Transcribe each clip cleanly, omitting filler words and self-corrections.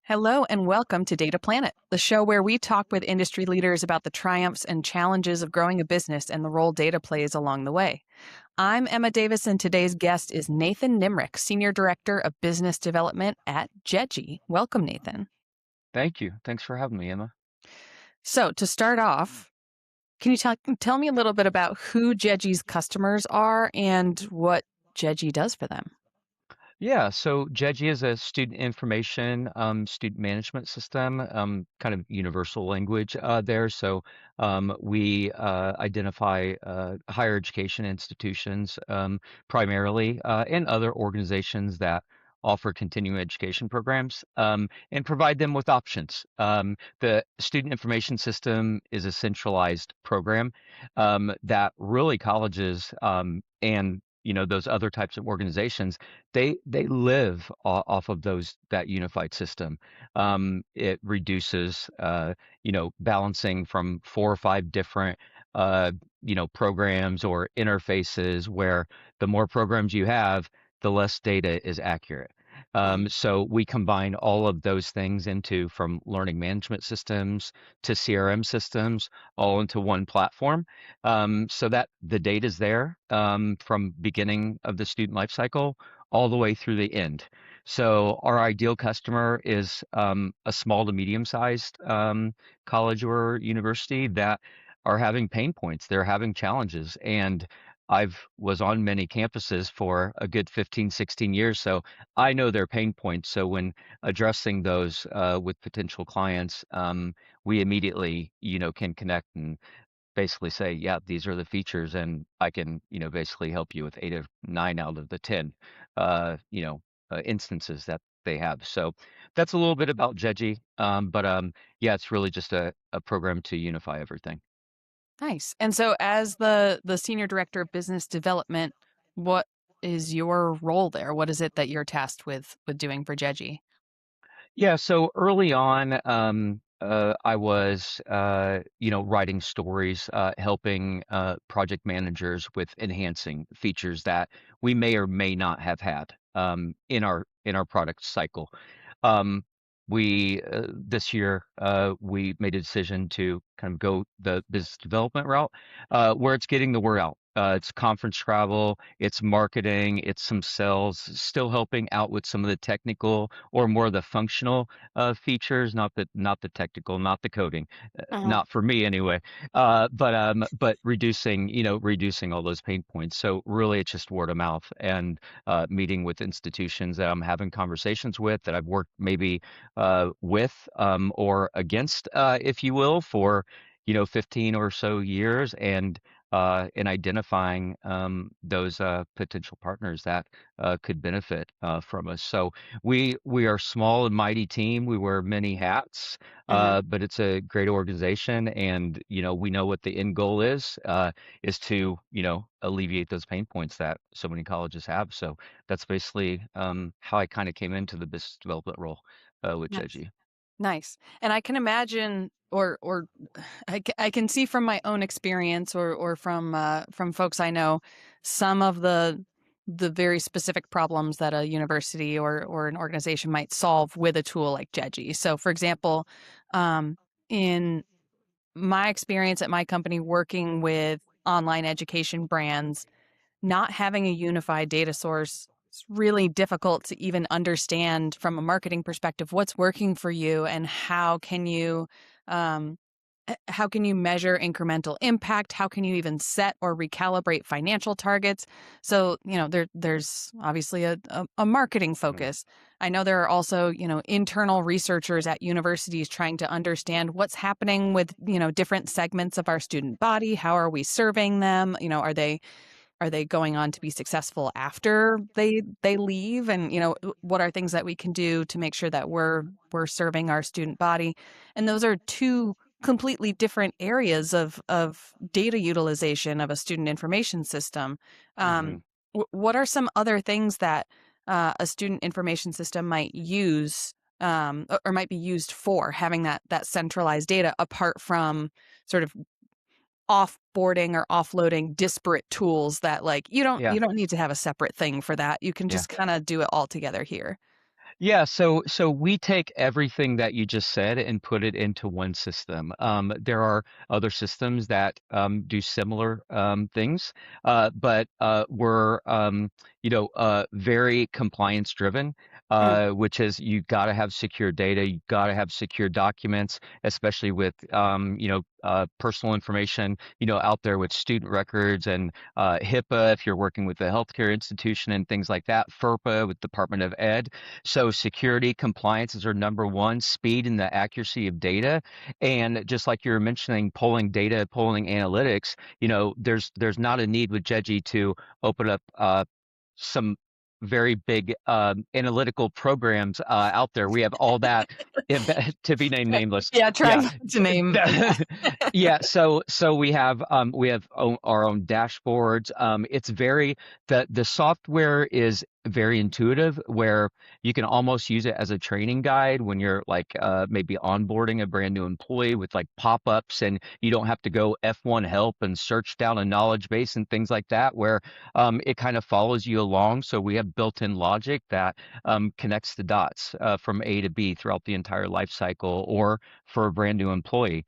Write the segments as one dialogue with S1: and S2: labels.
S1: Hello and welcome to Data Planet, the show where we talk with industry leaders about the triumphs and challenges of growing a business and the role data plays along the way. I'm Emma Davis, and today's guest is Nathan Nimrick, Senior Director of Business Development at GEGI. Welcome, Nathan.
S2: Thank you. Thanks for having me, Emma.
S1: So, to start off, can you tell me a little bit about who GEGI's customers are and what GEGI does for them?
S2: Yeah, so GEGI is a student information, student management system, kind of universal language there. So we identify higher education institutions primarily and other organizations that offer continuing education programs and provide them with options. The student information system is a centralized program that really colleges and those other types of organizations they live off of that unified system. It reduces balancing from 4 or 5 different programs or interfaces where the more programs you have, the less data is accurate.
S1: Mm.
S2: So we combine all of those things into from learning management systems to CRM systems all into one platform, so that the data is there from beginning of the student life cycle all the way through the end. So our ideal customer is a small to medium-sized college or university that are having pain points. They're having challenges, and I've was on many campuses for a good 15, 16 years, so I know their pain points. So when addressing those with potential clients, we immediately, can connect and basically say, yeah, these are the features, and I can, basically help you with 8 or 9 out of the 10, instances that they have. So that's a little bit about GEGI, but yeah, it's really just a program to unify everything.
S1: Nice. And so as the Senior Director of Business Development, what is your role there? What is it that you're tasked with doing for GEGI?
S2: Yeah, so early on, I was, writing stories, helping project managers with enhancing features that we may or may not have had in our product cycle. Um, we this year we made a decision to kind of go the business development route, where it's getting the word out. It's conference travel, it's marketing, it's some sales, still helping out with some of the technical or more of the functional features, not the technical, not the coding,
S1: Mhm.
S2: not for me anyway. But reducing all those pain points. So really, it's just word of mouth and meeting with institutions that I'm having conversations with that I've worked maybe with or against, if you will, for 15 or so years, and in identifying those potential partners that could benefit from us. So we are a small and mighty team. We wear many hats,
S1: Mhm.
S2: but it's a great organization, and we know what the end goal is to alleviate those pain points that so many colleges have. So that's basically how I kind of came into the business development role with
S1: Nice.
S2: Jeji.
S1: Nice. And I can imagine or I can see from my own experience or from folks I know some of the very specific problems that a university or an organization might solve with a tool like GEGI. So for example, in my experience at my company working with online education brands, not having a unified data source, it's really difficult to even understand from a marketing perspective what's working for you and um, how can you measure incremental impact? How can you even set or recalibrate financial targets? So, there's obviously a marketing
S2: Mhm.
S1: focus. I know there are also, internal researchers at universities trying to understand what's happening with, different segments of our student body. How are we serving them? Are they going on to be successful after they leave? And, what are things that we can do to make sure that we're serving our student body? And those are two completely different areas of data utilization of a student information system.
S2: Mhm.
S1: What are some other things that a student information system might use or might be used for having that centralized data apart from sort of offboarding or offloading disparate tools that like you don't
S2: Yeah.
S1: you don't need to have a separate thing for that. You can
S2: Yeah.
S1: just kind of do it all together here.
S2: Yeah, so we take everything that you just said and put it into one system. There are other systems that do similar things, but we're very compliance driven,
S1: Mm,
S2: which is you got to have secure data, you got to have secure documents, especially with personal information out there with student records and HIPAA if you're working with a healthcare institution and things like that, FERPA with Department of Ed. So security, compliance is our number one, speed and the accuracy of data. And just like you were mentioning, polling data, polling analytics, there's not a need with GEGI to open up some very big analytical programs out there. We have all that to be named nameless.
S1: yeah,
S2: Yeah.
S1: trying to name.
S2: Yeah, so we have our own dashboards. It's very the software is very intuitive where you can almost use it as a training guide when you're like maybe onboarding a brand new employee with like pop-ups and you don't have to go F1 help and search down a knowledge base and things like that where it kind of follows you along. So we have built-in logic that connects the dots from A to B throughout the entire life cycle or for a brand new employee.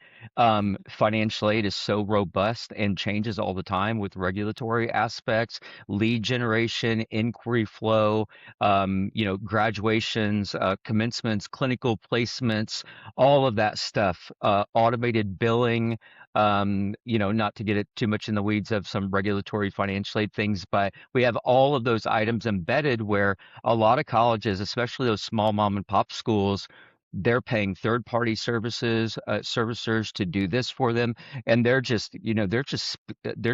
S2: Financial aid is so robust and changes all the time with regulatory aspects, lead generation, inquiry flow, graduations, commencements, clinical placements, all of that stuff, automated billing. Not to get it too much in the weeds of some regulatory financial aid things, but we have all of those items embedded where a lot of colleges, especially those small mom and pop schools, they're paying third party services servicers to do this for them, and they're just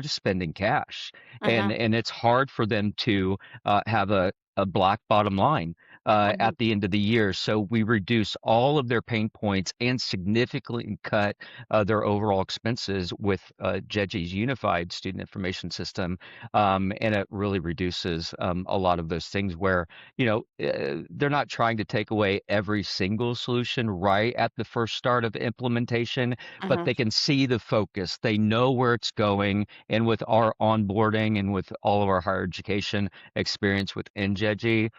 S2: spending cash, and
S1: Hmm.
S2: and it's hard for them to have a black bottom line
S1: Hmm.
S2: at the end of the year. So we reduce all of their pain points and significantly cut their overall expenses with GEGI's unified student information system, and it really reduces a lot of those things where they're not trying to take away every single solution right at the first start of implementation, but
S1: Hmm.
S2: they can see the focus. They know where it's going. And with our onboarding and with all of our higher education experience with NGEGI,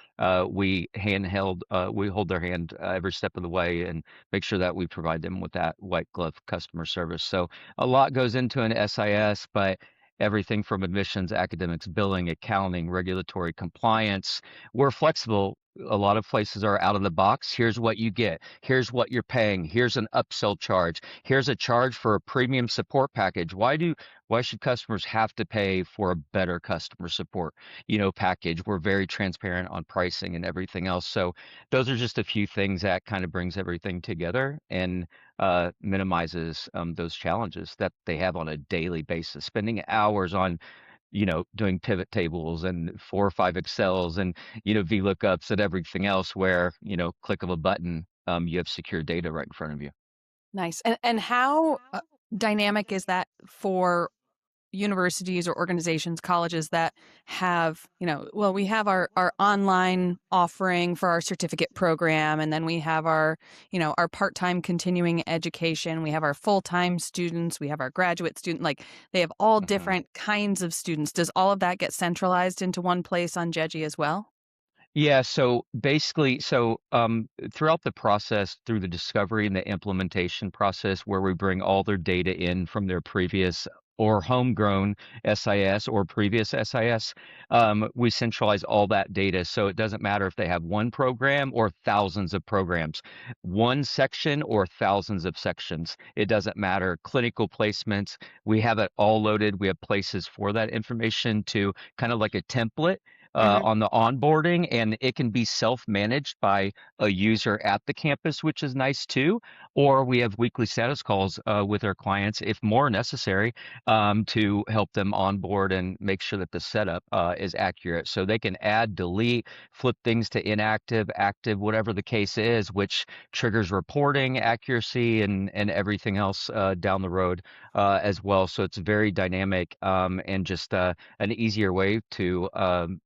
S2: we hold their hand every step of the way and make sure that we provide them with that white glove customer service. So a lot goes into an SIS, but everything from admissions, academics, billing, accounting, regulatory compliance, we're flexible. A lot of places are out of the box. Here's what you get. Here's what you're paying. Here's an upsell charge. Here's a charge for a premium support package. Why should customers have to pay for a better customer support, package? We're very transparent on pricing and everything else. So those are just a few things that kind of brings everything together and minimizes those challenges that they have on a daily basis, spending hours on doing pivot tables and 4 or 5 Excels and, VLOOKUPs and everything else where, click of a button, you have secure data right in front of you.
S1: Nice. And how dynamic is that for universities or organizations, colleges that have, well, we have our online offering for our certificate program, and then we have our part-time continuing education, we have our full-time students, we have our graduate student, like they have all
S2: Mhm.
S1: different kinds of students. Does all of that get centralized into one place on GEGI as well?
S2: Yeah, so basically, throughout the process, through the discovery and the implementation process, where we bring all their data in from their previous or homegrown SIS or previous SIS, we centralize all that data. So it doesn't matter if they have one program or thousands of programs, one section or thousands of sections. It doesn't matter. Clinical placements, we have it all loaded. We have places for that information to kind of like a template
S1: Hmm.
S2: on the onboarding, and it can be self-managed by a user at the campus, which is nice too. Or we have weekly status calls with our clients, if more necessary, to help them onboard and make sure that the setup is accurate. So they can add, delete, flip things to inactive, active, whatever the case is, which triggers reporting accuracy and everything else down the road as well. So it's very dynamic and just an easier way to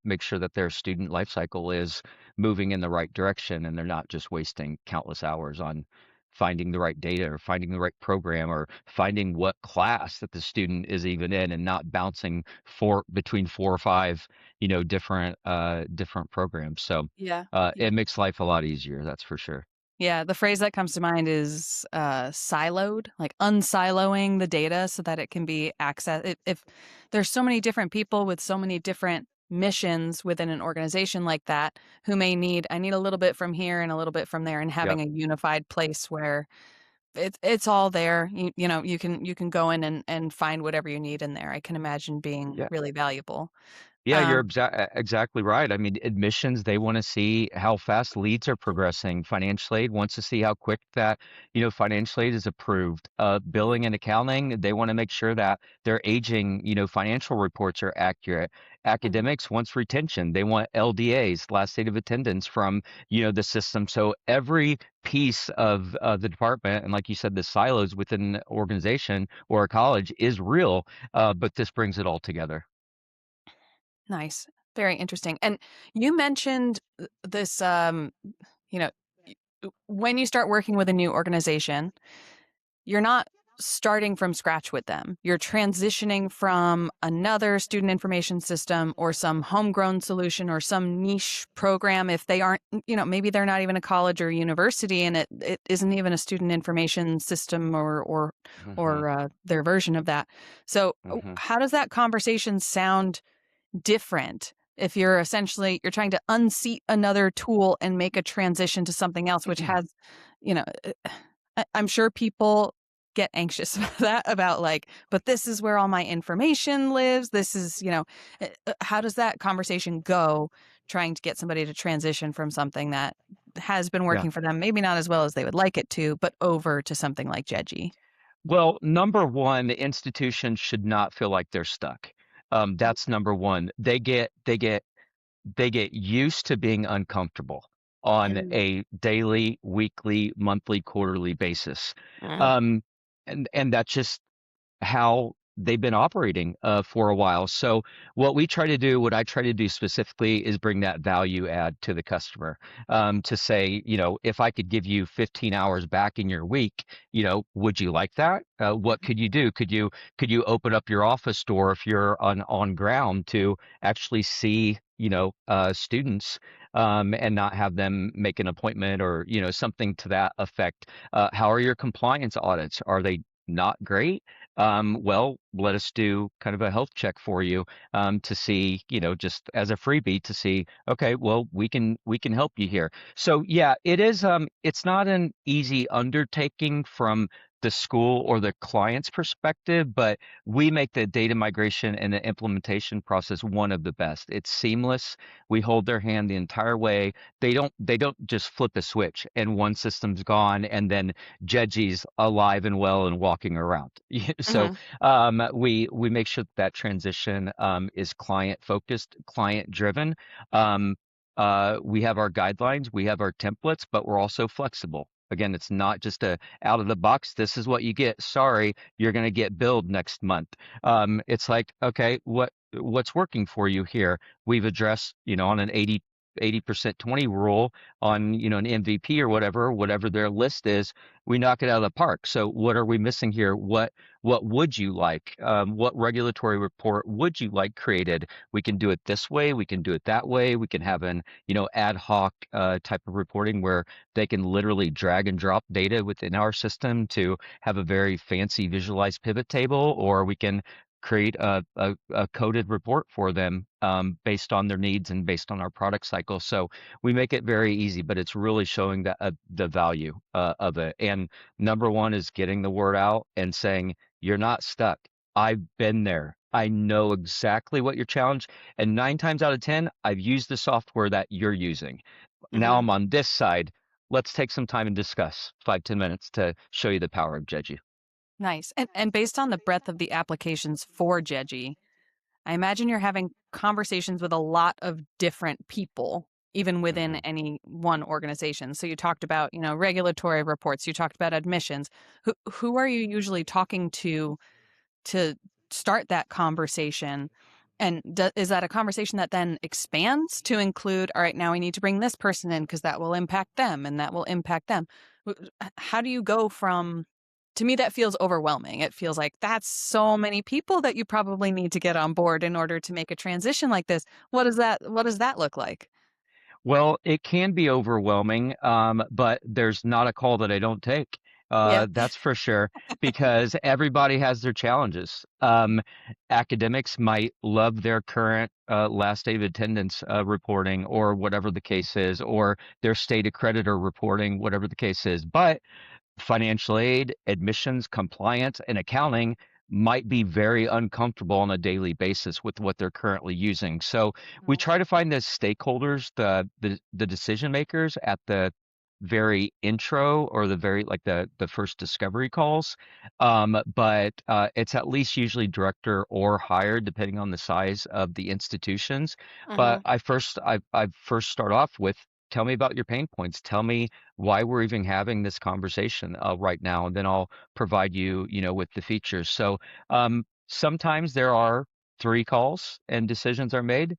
S2: make sure that their student life cycle is moving in the right direction and they're not just wasting countless hours on finding the right data or finding the right program or finding what class that the student is even in and not bouncing between 4 or 5, different programs. So
S1: Yeah.
S2: it makes life a lot easier, that's for sure.
S1: Yeah, the phrase that comes to mind is siloed, like unsiloing the data so that it can be accessed. If there's so many different people with so many different missions within an organization like that who may need, I need a little bit from here and a little bit from there, and
S2: Yep.
S1: having a unified place where it's all there. You can go in and find whatever you need in there. I can imagine being
S2: Yeah.
S1: really valuable.
S2: Yeah, you're
S1: Um,
S2: exactly right. I mean, admissions, they want to see how fast leads are progressing. Financial aid wants to see how quick that, financial aid is approved. Billing and accounting, they want to make sure that their aging, financial reports are accurate.
S1: mhm,
S2: Academics wants retention. They want LDAs, last date of attendance from, the system. So every piece of the department, and like you said, the silos within an organization or a college is real, but this brings it all together.
S1: nice, very interesting. And you mentioned this. You know, when you start working with a new organization, you're not starting from scratch with them. You're transitioning from another student information system or some homegrown solution or some niche program. If they aren't, maybe they're not even a college or university and it isn't even a student information system
S2: Hmm.
S1: or their version of that. So
S2: Hmm.
S1: how does that conversation sound different if you're trying to unseat another tool and make a transition to something else, which has, you know, I'm sure people get anxious about that, about like, but this is where all my information lives. This is, how does that conversation go trying to get somebody to transition from something that has been
S2: Yeah.
S1: working for them, maybe not as well as they would like it to, but over to something like GEGI?
S2: Well, number one, the institution should not feel like they're stuck. That's number one. They get used to being uncomfortable on
S1: Mm,
S2: a daily, weekly, monthly, quarterly basis.
S1: mm,
S2: Um, and that's just how they've been operating for a while. So what I try to do specifically is bring that value add to the customer, to say, if I could give you 15 hours back in your week, would you like that? What could you do? Could you open up your office door if you're on ground to actually see, students, and not have them make an appointment or, something to that effect. How are your compliance audits? Are they not great? Well, let us do kind of a health check for you, to see, just as a freebie to see, okay, well, we can help you here. So yeah, it's not an easy undertaking from the school or the client's perspective, but we make the data migration and the implementation process one of the best. It's seamless. We hold their hand the entire way. They don't just flip a switch and one system's gone and then Jeji's alive and well and walking around. So
S1: mhm,
S2: we make sure that transition is client focused, client driven. Um, we have our guidelines, we have our templates, but we're also flexible. Again, it's not just a out of the box. This is what you get. Sorry, you're going to get billed next month. It's like, okay, what's working for you here? We've addressed, on an 80% 20 rule on, an MVP or whatever their list is, we knock it out of the park. So what are we missing here? What would you like? What regulatory report would you like created? We can do it this way. We can do it that way. We can have an, ad hoc type of reporting where they can literally drag and drop data within our system to have a very fancy visualized pivot table, or we can create a coded report for them, based on their needs and based on our product cycle. So we make it very easy, but it's really showing the value of it. And number one is getting the word out and saying, you're not stuck. I've been there. I know exactly what your challenge, and 9 times out of 10, I've used the software that you're using. Now
S1: mhm.
S2: I'm on this side. Let's take some time and discuss 5, 10 minutes to show you the power of Jeju.
S1: Nice. And based on the breadth of the applications for GEGI, I imagine you're having conversations with a lot of different people, even within
S2: Hmm.
S1: any one organization. So you talked about, regulatory reports, you talked about admissions. Who are you usually talking to start that conversation? And is that a conversation that then expands to include, all right, now we need to bring this person in because that will impact them and that will impact them? How do you go from, to me, that feels overwhelming. It feels like that's so many people that you probably need to get on board in order to make a transition like this. What does that look like?
S2: Well, it can be overwhelming, but there's not a call that I don't take.
S1: Yeah.
S2: That's for sure, because everybody has their challenges. Academics might love their current last day of attendance reporting, or whatever the case is, or their state accreditor reporting, whatever the case is. But financial aid, admissions, compliance, and accounting might be very uncomfortable on a daily basis with what they're currently using. So we
S1: Mhm.
S2: try to find the stakeholders, the decision makers at the very intro, or the very, like, the first discovery calls. But it's at least usually director or higher, depending on the size of the institutions. But
S1: Mhm.
S2: I first start off with, tell me about your pain points. Tell me why we're even having this conversation right now, and then I'll provide you, with the features. So sometimes there are 3 calls and decisions are made.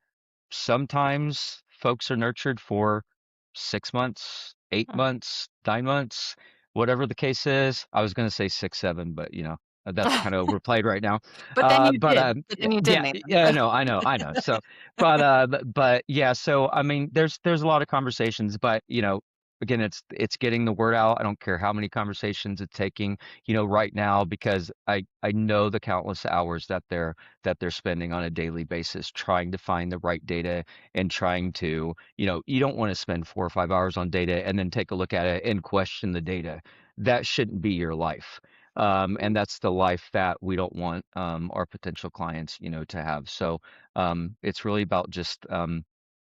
S2: Sometimes folks are nurtured for 6 months, eight
S1: Mm.
S2: months, 9 months, whatever the case is. I was going to say 6, 7, but that's kind of overplayed right now.
S1: But then you
S2: But
S1: did. But then you did,
S2: yeah,
S1: Nathan.
S2: yeah,
S1: So.
S2: I know. So, but yeah. So I mean, there's a lot of conversations, but again, it's getting the word out. I don't care how many conversations it's taking, right now, because I know the countless hours that they're spending on a daily basis trying to find the right data, and trying to, you don't want to spend 4 or 5 hours on data and then take a look at it and question the data. That shouldn't be your life. And that's the life that we don't want our potential clients, to have. So it's really about just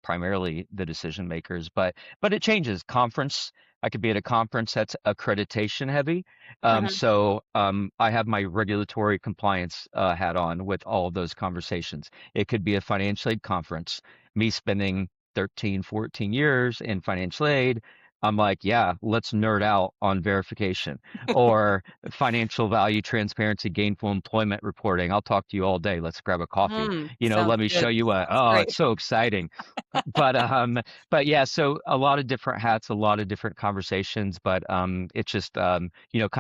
S2: primarily the decision makers, but it changes. I could be at a conference that's accreditation heavy.
S1: Mhm.
S2: I have my regulatory compliance hat on with all of those conversations. It could be a financial aid conference, me spending 13, 14 years in financial aid. I'm like, yeah, let's nerd out on verification, or financial value transparency, gainful employment reporting. I'll talk to you all day. Let's grab a coffee.
S1: Sounds
S2: Let me show
S1: good.
S2: you
S1: Sounds
S2: oh,
S1: great.
S2: it's so exciting. But yeah, so a lot of different hats, a lot of different conversations, but it's just kind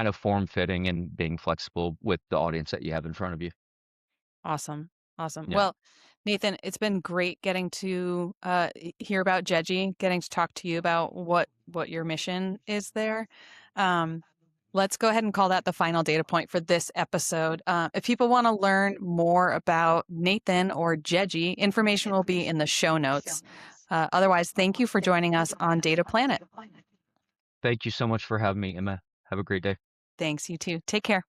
S2: of form fitting and being flexible with the audience that you have in front of you.
S1: Awesome. Awesome.
S2: Yeah.
S1: Well, Nathan, it's been great getting to hear about GEGI, getting to talk to you about what your mission is there. Um, let's go ahead and call that the final data point for this episode. If people want to learn more about Nathan or GEGI, information will be in the show notes. Otherwise, thank you for joining us on Data Planet.
S2: Thank you so much for having me, Emma. Have a great day.
S1: Thanks, you too. Take care.